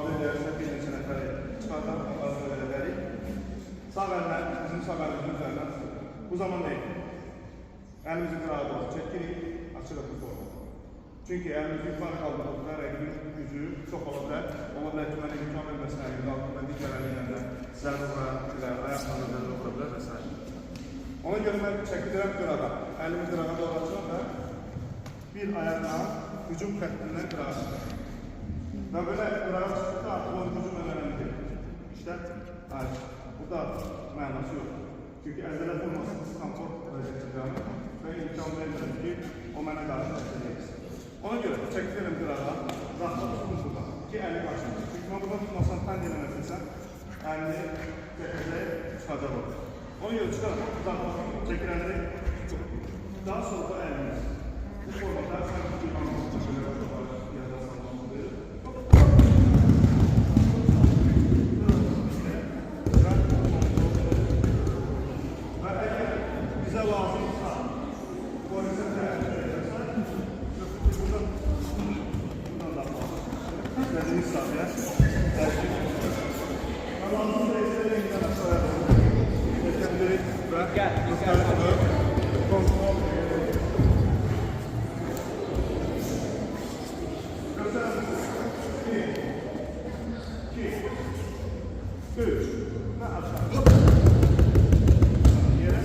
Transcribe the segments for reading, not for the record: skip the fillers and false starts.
mübarizə edərsə bir neçə nəfəri çıxardan mübarizə edərik. Sağ əllə bizim sağ əlimizin üzərindən tutulur. Bu zaman neyik? Əlimizi qırağa doğru çəkirik, açırıq bu forma. Çünki əlimizi yuxarı qaldırdıqda rəqibin gücü çox ola bilər. Ola bilər ki, mənə imkan verməsinə rəqibin altında digərlərlə də zərbə vura bilər, ayaqlarına zərbə vura bilər və s. Ona görə mən çəkilirəm qırağa. Əlimi qırağa doğru açıram və bir ayaqla hücum xəttindən qırağa çıxır. Və belə qırağa çıxdıqda artıq o hücum önəmlidir. İşte, burada mənası yoxdur. Çünki əzələ formasını komport vəziyyətdir və imkan vermirəm ki, o mənə qarşı əzələ etsin. Ona görə çəkilirəm qırağa, rahatla tutun burada ki, əli başlayır. Çünki mən burada tutmasam, tən eləməsinsən, əlini çəkəcək, çıxacaq olur. Ona görə çıxaraq, uzaqlaşın, çəkilənləri daha sonra əlimiz. Bu formada sən bir anlamda belə yazarsan olmalıdır. Və əgər bizə lazımsa, polise tərəf edəcəksən, buradan da baxalım. Dediğimiz sahaya tercih ediyoruz. Allah'ın da istediği imkanı sayalım. Geçebiliriz ve gösterdiğimiz kontrol gösterdiğimiz 1, 2, 3 ve aşağı. Yere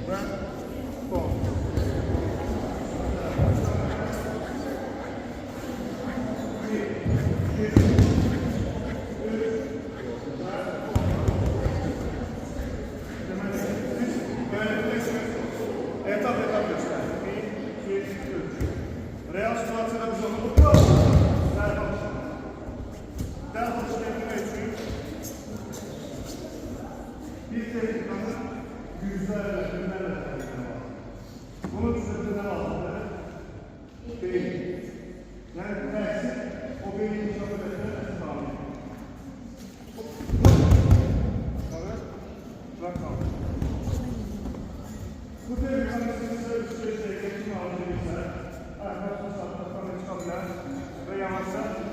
ve sol. Etap göster. 1, 2, 3. Real situasyona biz onu tutuyoruz. Derhal işlemini için bir tehlikanın yüzlerle, binlerle tehlikine var. Bunun üzerinde lazımdır. Beyin. Yani tersi o beynin çabuk etmeye tahmin ediyor. Evet. Bırak kaldı. Bu tehlikanın size bir süreçte geçim alacağınızda arkadaşlar satmaktan çıkabilir ve yavaşça